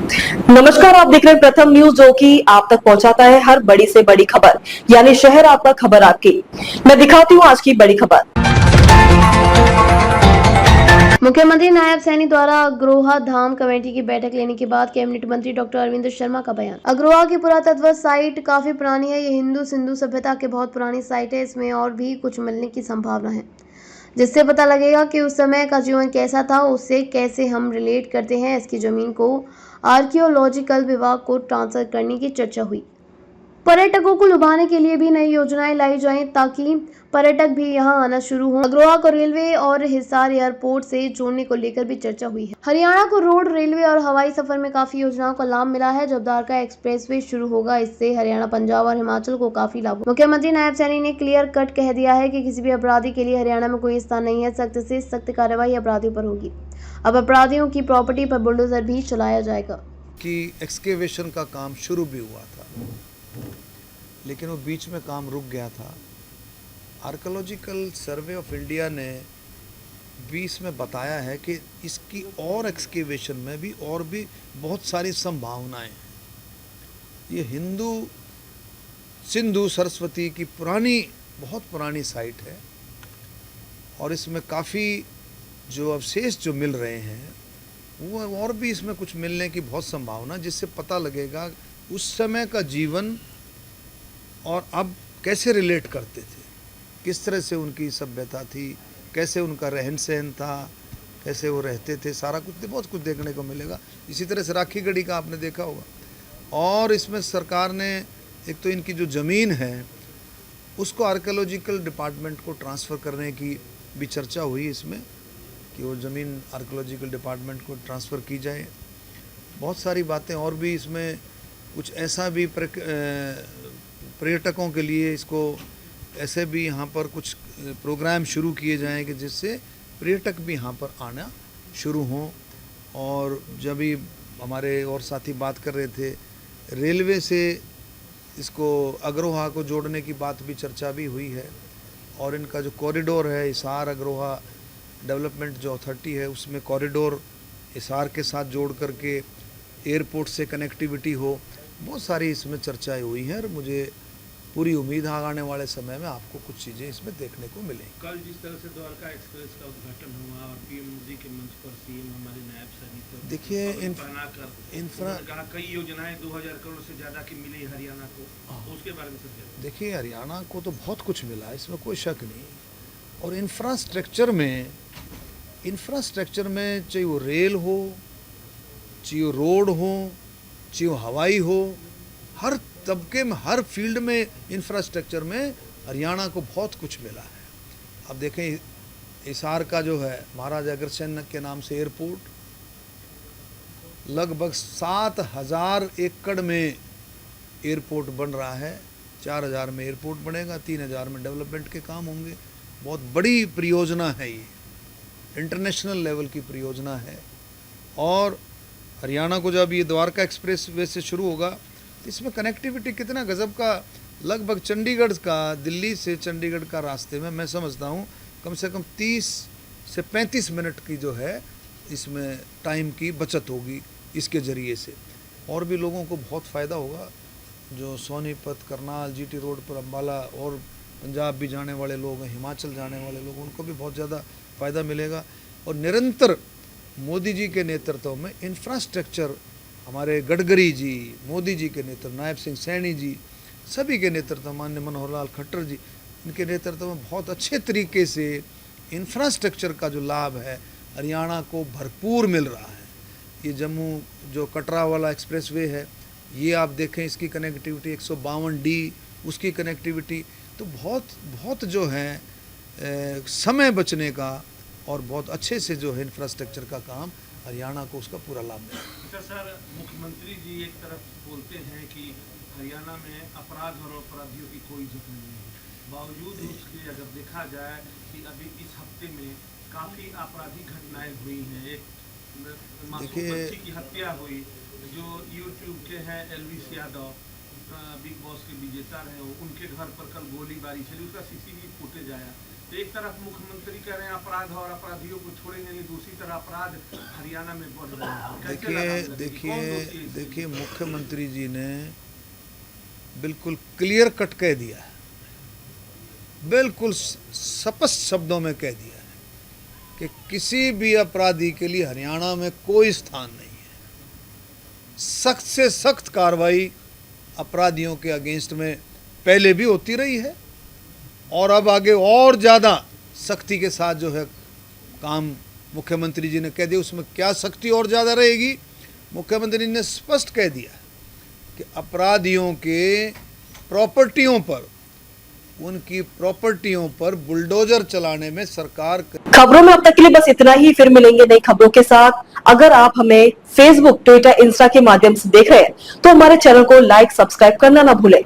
नमस्कार, आप देख रहे हैं प्रथम न्यूज, जो कि आप तक पहुंचाता है हर बड़ी से बड़ी खबर, यानी शहर आपका खबर आपकी। मैं दिखाती हूं आज की बड़ी खबर। मुख्यमंत्री नायब सैनी द्वारा अग्रोहा धाम कमेटी की बैठक लेने के बाद कैबिनेट मंत्री डॉक्टर अरविंद शर्मा का बयान। अग्रोहा की पुरातत्व साइट काफी पुरानी है। ये हिंदू सिंधु सभ्यता के बहुत पुरानी साइट है। इसमें और भी कुछ मिलने की संभावना है, जिससे पता लगेगा कि उस समय का जीवन कैसा था, उससे कैसे हम रिलेट करते हैं। इसकी जमीन को आर्कियोलॉजिकल विभाग को ट्रांसफर करने की चर्चा हुई। पर्यटकों को लुभाने के लिए भी नई योजनाएं लाई जाएं ताकि पर्यटक भी यहां आना शुरू हों। अग्रोहा को रेलवे और हिसार एयरपोर्ट से जोड़ने को लेकर भी चर्चा हुई है। हरियाणा को रोड, रेलवे और हवाई सफर में काफी योजनाओं का लाभ मिला है। जब द्वारका एक्सप्रेसवे शुरू होगा, इससे हरियाणा, पंजाब और हिमाचल को काफी लाभ। मुख्यमंत्री नायब सैनी ने क्लियर कट कह दिया है कि किसी भी अपराधी के लिए हरियाणा में कोई स्थान नहीं है। सख्त से सख्त कार्रवाई अपराधियों पर होगी। अब अपराधियों की प्रॉपर्टी पर बुलडोजर भी चलाया जाएगा। कि एक्सकेवेशन का काम शुरू भी हुआ था, लेकिन वो बीच में काम रुक गया था। आर्कियोलॉजिकल सर्वे ऑफ इंडिया ने 20 में बताया है कि इसकी और एक्सकेवेशन में भी और भी बहुत सारी संभावनाएं हैं। ये हिंदू सिंधु सरस्वती की बहुत पुरानी साइट है और इसमें काफ़ी जो अवशेष जो मिल रहे हैं वो और भी इसमें कुछ मिलने की बहुत संभावना, जिससे पता लगेगा उस समय का जीवन और अब कैसे रिलेट करते थे, किस तरह से उनकी सभ्यता थी, कैसे उनका रहन सहन था, कैसे वो रहते थे। सारा कुछ बहुत कुछ देखने को मिलेगा। इसी तरह से राखी गढ़ी का आपने देखा होगा। और इसमें सरकार ने एक तो इनकी जो ज़मीन है उसको आर्कियोलॉजिकल डिपार्टमेंट को ट्रांसफ़र करने की भी चर्चा हुई इसमें, कि वो ज़मीन आर्कियोलॉजिकल डिपार्टमेंट को ट्रांसफ़र की जाए। बहुत सारी बातें और भी इसमें, कुछ ऐसा भी पर्यटकों के लिए इसको ऐसे भी यहाँ पर कुछ प्रोग्राम शुरू किए जाएं कि जिससे पर्यटक भी यहाँ पर आना शुरू हों। और जब भी हमारे और साथी बात कर रहे थे, रेलवे से इसको अग्रोहा को जोड़ने की बात भी चर्चा भी हुई है। और इनका जो कॉरिडोर है, हिसार अग्रोहा डेवलपमेंट जो अथॉरिटी है, उसमें कॉरिडोर हिसार के साथ जोड़ करके एयरपोर्ट से कनेक्टिविटी हो, बहुत सारी इसमें चर्चाएं हुई हैं। और मुझे पूरी उम्मीद है आने वाले समय में आपको कुछ चीज़ें इसमें देखने को मिलेंगी। कल जिस तरह से द्वारका एक्सप्रेस का उद्घाटन हुआ और पीएम मोदी के मंच पर सीएम हमारे नायब सैनी को देखिए इंफ्रा कहा कई योजनाएं 2000 करोड़ से ज़्यादा की मिली हरियाणा को, तो उसके बारे में सर देखिए हरियाणा को तो बहुत कुछ मिला, इसमें कोई शक नहीं। और इंफ्रास्ट्रक्चर में चाहे वो रेल हो, चाहे वो रोड हो, चाहे वो हवाई हो, हर तबके में, हर फील्ड में, इंफ्रास्ट्रक्चर में हरियाणा को बहुत कुछ मिला है। अब देखें हिसार का जो है महाराजा अग्रसेन के नाम से एयरपोर्ट, लगभग 7000 एकड़ में एयरपोर्ट बन रहा है। 4000 में एयरपोर्ट बनेगा, 3000 में डेवलपमेंट के काम होंगे। बहुत बड़ी परियोजना है ये, इंटरनेशनल लेवल की परियोजना है। और हरियाणा को जब ये द्वारका एक्सप्रेस वे से शुरू होगा तो इसमें कनेक्टिविटी कितना गजब का, लगभग चंडीगढ़ का, दिल्ली से चंडीगढ़ का रास्ते में मैं समझता हूँ कम से कम 30 से 35 मिनट की जो है इसमें टाइम की बचत होगी इसके ज़रिए से। और भी लोगों को बहुत फ़ायदा होगा, जो सोनीपत, करनाल, जीटी रोड पर अम्बाला और पंजाब भी जाने वाले लोग हैं, हिमाचल जाने वाले लोग, उनको भी बहुत ज़्यादा फ़ायदा मिलेगा। और निरंतर मोदी जी के नेतृत्व में इंफ्रास्ट्रक्चर, हमारे गडकरी जी, मोदी जी के नेतृत्व, नायब सिंह सैनी जी, सभी के नेतृत्व, माननीय मनोहर लाल खट्टर जी, इनके नेतृत्व में बहुत अच्छे तरीके से इंफ्रास्ट्रक्चर का जो लाभ है हरियाणा को भरपूर मिल रहा है। ये जम्मू जो कटरा वाला एक्सप्रेसवे है, ये आप देखें, इसकी कनेक्टिविटी 152D, उसकी कनेक्टिविटी, तो बहुत जो है समय बचने का और बहुत अच्छे से जो है इंफ्रास्ट्रक्चर का काम हरियाणा को उसका पूरा लाभ मिलेगा। सर, मुख्यमंत्री जी एक तरफ बोलते हैं कि हरियाणा में अपराध और अपराधियों की कोई जगह नहीं है, बावजूद उसके अगर देखा जाए कि अभी इस हफ्ते में काफ़ी आपराधिक घटनाएं हुई हैं। एक मासूम बच्ची की हत्या हुई, जो यूट्यूब के हैं एलविस यादव, बिग बॉस के विजेता रहे हो, उनके घर पर कल गोलीबारी चली, उसका सीसीटीवी फुटेज आया। एक तरफ मुख्यमंत्री कह रहे हैं अपराध और अपराधियों को छोड़ेंगे नहीं, दूसरी तरफ अपराध हरियाणा में बढ़ रहे हैं। कैसे लगा मतलब कि कौन दोषी है इसमें? देखिए मुख्यमंत्री जी ने बिल्कुल क्लियर कट कह दिया है, बिल्कुल स्पष्ट शब्दों में कह दिया है कि किसी भी अपराधी के लिए हरियाणा में कोई स्थान नहीं है। सख्त से सख्त कार्रवाई अपराधियों के अगेंस्ट में पहले भी होती रही है और अब आगे और ज़्यादा सख्ती के साथ जो है काम मुख्यमंत्री जी ने कह दिया। उसमें क्या सख्ती और ज़्यादा रहेगी, मुख्यमंत्री ने स्पष्ट कह दिया कि अपराधियों के प्रॉपर्टियों पर, उनकी प्रॉपर्टियों पर बुलडोजर चलाने में सरकार। खबरों में अब तक के लिए बस इतना ही, फिर मिलेंगे नई खबरों के साथ। अगर आप हमें फेसबुक, ट्विटर, इंस्टा के माध्यम से देख रहे हैं तो हमारे चैनल को लाइक, सब्सक्राइब करना ना भूलें।